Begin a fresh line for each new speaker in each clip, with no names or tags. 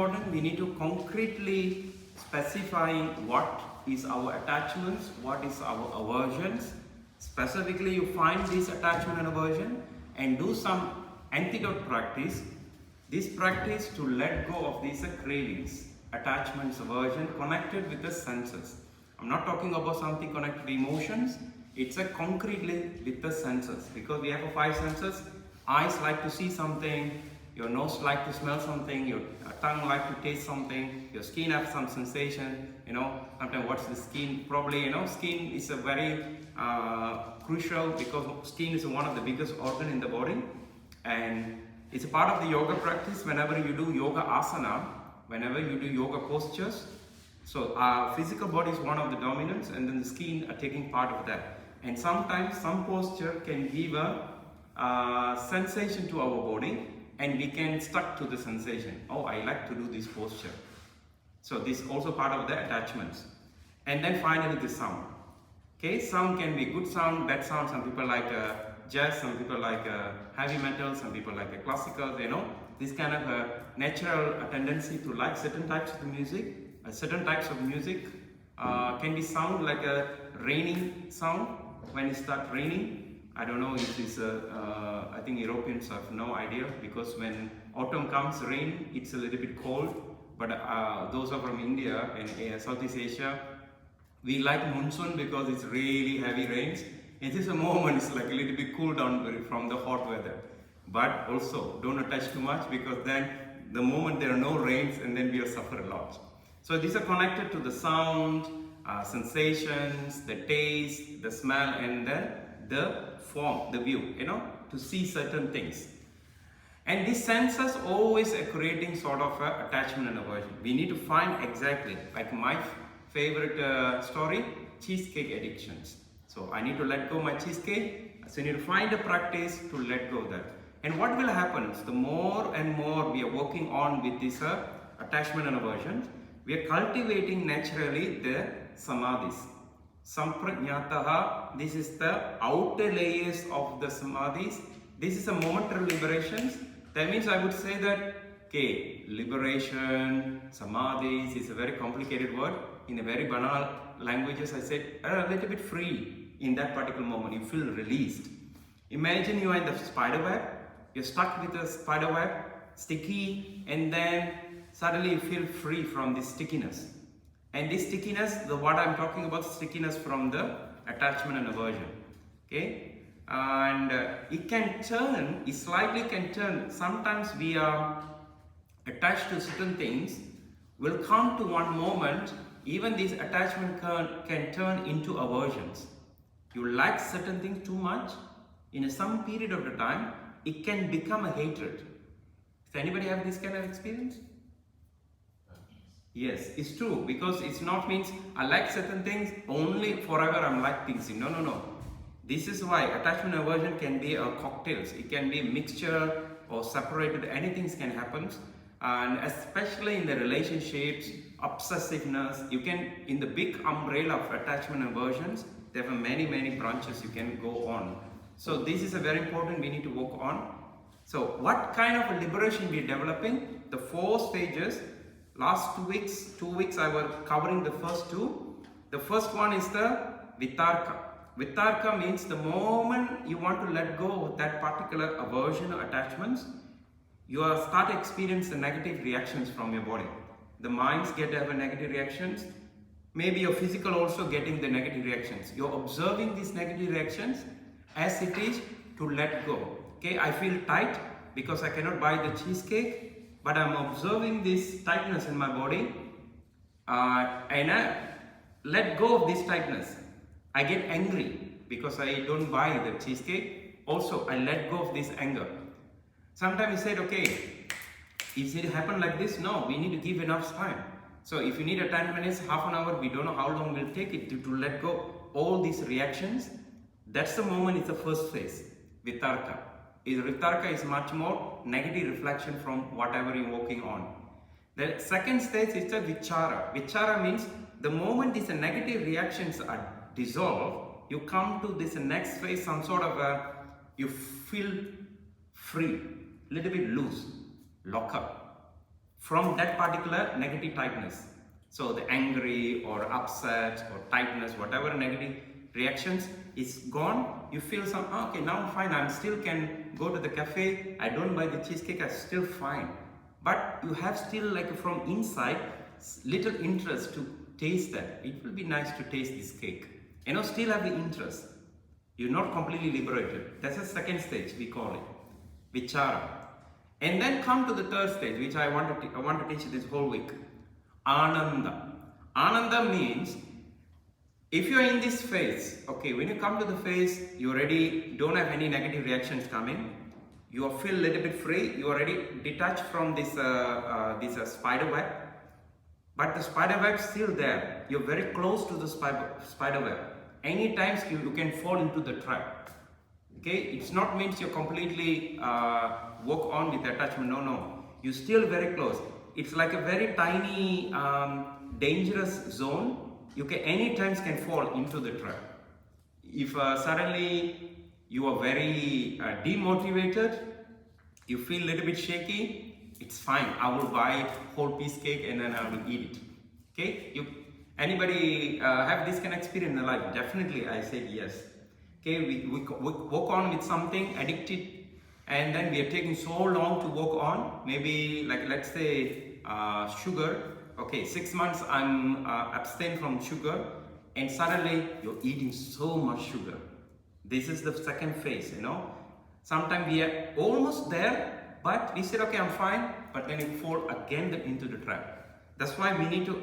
important, we need to concretely specify what is our attachments, what is our aversions. Specifically, you find this attachment and aversion and do some antidote practice. This practice to let go of these cravings, attachments, aversion connected with the senses. I'm not talking about something connected to emotions. It's a concretely with the senses, because we have 5 senses. Eyes like to see something, your nose like to smell something, your tongue like to taste something, your skin has some sensation, sometimes what's the skin, probably, skin is a very crucial, because skin is one of the biggest organ in the body, and it's a part of the yoga practice. Whenever you do yoga asana, whenever you do yoga postures, so our physical body is one of the dominants, and then the skin are taking part of that. And sometimes some posture can give a sensation to our body, and we can stuck to the sensation. Oh, I like to do this posture. So this is also part of the attachments. And then finally the sound. Okay, sound can be good sound, bad sound. Some people like jazz, some people like heavy metal, some people like classical, this kind of a natural tendency to like certain types of music. Certain types of music can be sound like a raining sound when it starts raining. I don't know if it's I think Europeans have no idea, because when autumn comes, rain, it's a little bit cold. But those are from India and Southeast Asia, we like monsoon because it's really heavy rains. It is a moment, it's like a little bit cool down from the hot weather. But also, don't attach too much, because then the moment there are no rains, and then we'll suffer a lot. So these are connected to the sound, sensations, the taste, the smell, and then the form, the view, to see certain things. And these senses always are creating sort of a attachment and aversion. We need to find exactly, like my favorite story, cheesecake addictions. So I need to let go of my cheesecake, so I need to find a practice to let go of that. And what will happen, the more and more we are working on with this attachment and aversion, we are cultivating naturally the samadhis. Samprajnatah, this is the outer layers of the samadhis. This is a momentary liberations. That means I would say that, okay, liberation, samadhis is a very complicated word. In a very banal languages, I said a little bit free in that particular moment. You feel released. Imagine you are in the spider web. You're stuck with the spider web, sticky, and then suddenly you feel free from this stickiness. And this stickiness, what I'm talking about, stickiness from the attachment and aversion. Okay? And it can turn, it slightly can turn. Sometimes we are attached to certain things. Will come to one moment, even this attachment can turn into aversions. You like certain things too much, in some period of the time, it can become a hatred. Does anybody have this kind of experience? Yes, it's true, because it's not means I like certain things, only forever I'm like things. No. This is why attachment and aversion can be cocktails. It can be a mixture or separated, anything can happen. And especially in the relationships, obsessiveness, you can, in the big umbrella of attachment and aversions, there are many branches you can go on. So this is a very important, we need to work on. So what kind of a liberation we are developing? The 4 stages. Last 2 weeks I was covering the first 2. The first one is the vitarka. Vitarka means the moment you want to let go of that particular aversion or attachments, you start to experience the negative reactions from your body. The minds get to have a negative reactions. Maybe your physical also getting the negative reactions. You're observing these negative reactions as it is to let go. Okay, I feel tight because I cannot buy the cheesecake, but I'm observing this tightness in my body, and I let go of this tightness. I get angry because I don't buy the cheesecake. Also, I let go of this anger. Sometimes you said, okay, is it happen like this? No, we need to give enough time. So if you need a 10 minutes, half an hour, we don't know how long we'll take it to let go all these reactions. That's the moment, it's the first phase, vitarka. Vitarka is much more negative reflection from whatever you're working on. The second stage is the vichara. Vichara means the moment these negative reactions are dissolved, you come to this next phase, some sort of you feel free, little bit loose, lock up. from that particular negative tightness. So the angry or upset or tightness, whatever negative reactions is gone. You feel some, okay, now I'm fine, I still can go to the cafe, I don't buy the cheesecake, I'm still fine. But you have still like from inside little interest to taste that. It will be nice to taste this cake. You know, still have the interest. You're not completely liberated. That's the second stage, we call it vichara. And then come to the third stage, which I want to teach you this whole week. Ananda. Ananda means if you're in this phase, okay, when you come to the phase, you already don't have any negative reactions coming. You feel a little bit free. You already detached from this spider web, but the spider web is still there. You're very close to the spider web. Anytime you can fall into the trap. Okay, it's not means you're completely walk on with attachment. No. You're still very close. It's like a very tiny dangerous zone. You can anytime can fall into the trap. If suddenly you are very demotivated, you feel a little bit shaky, it's fine. I will buy whole piece cake and then I will eat it. Okay? Anybody have this kind of experience in their life? Definitely, I said yes. Okay, we walk on with something addicted, and then we are taking so long to walk on. Maybe like let's say sugar. Okay, 6 months I'm abstain from sugar, and suddenly you're eating so much sugar. This is the second phase, you know. Sometimes we are almost there, but we said, okay, I'm fine, but then you fall again into the trap. That's why we need to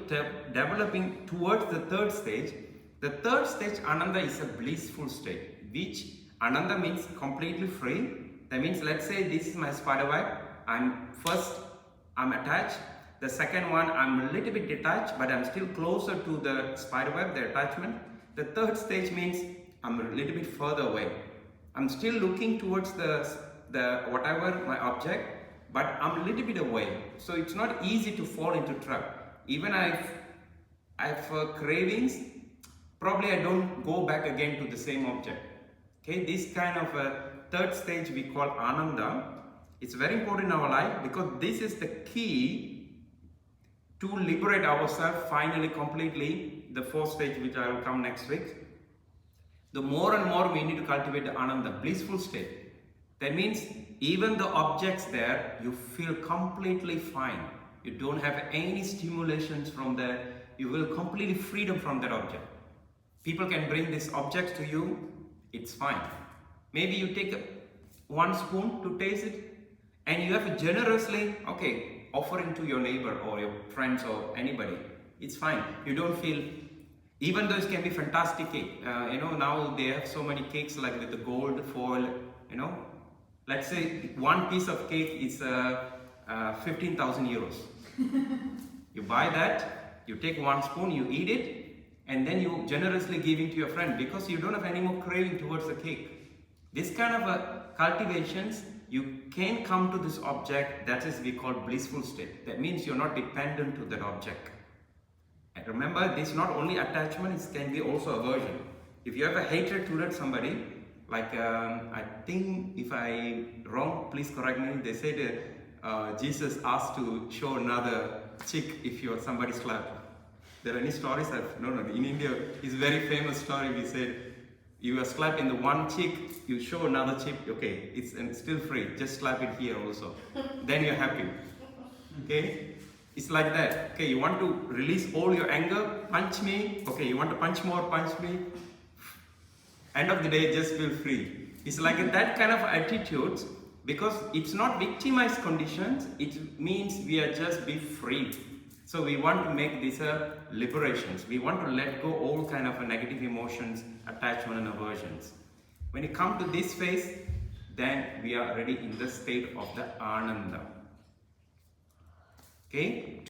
developing towards the third stage. The third stage, ananda, is a blissful state, which ananda means completely free. That means, let's say this is my spider web. I'm attached. The second one, I'm a little bit detached, but I'm still closer to the spider web, the attachment. The third stage means I'm a little bit further away. I'm still looking towards the whatever my object, but I'm a little bit away. So it's not easy to fall into trap. Even I have cravings, probably I don't go back again to the same object. Okay, this kind of a third stage we call ananda. It's very important in our life because this is the key to liberate ourselves finally completely. The fourth stage, which I will come next week. The more and more we need to cultivate the ananda, blissful state. That means even the objects there, you feel completely fine. You don't have any stimulations from there. You will completely freedom from that object. People can bring these objects to you, it's fine. Maybe you take 1 spoon to taste it, and you have to generously, okay, offering to your neighbor or your friends or anybody. It's fine. You don't feel, even though it can be fantastic cake. You know, now they have so many cakes like with the gold foil, you know. Let's say one piece of cake is 15,000 euros. You buy that, you take 1 spoon, you eat it, and then you generously give it to your friend because you don't have any more craving towards the cake. This kind of cultivations, you can come to this object, that is we call blissful state. That means you're not dependent to that object. And remember, this is not only attachment, it can be also aversion. If you have a hatred towards somebody, like I think if I wrong, please correct me, they say that Jesus asked to show another cheek if you're somebody slapped. There are any stories? No, in India, it's a very famous story. We said, you are slapped in the one cheek, you show another cheek, okay, it's still free, just slap it here also. Then you're happy. Okay? It's like that. Okay, you want to release all your anger, punch me. Okay, you want to punch more, punch me. End of the day, just feel free. It's like that kind of attitudes because it's not victimized conditions, it means we are just be free. So we want to make these liberations. We want to let go all kind of negative emotions, attachment and aversions. When you come to this phase, then we are already in the state of the ananda. Okay?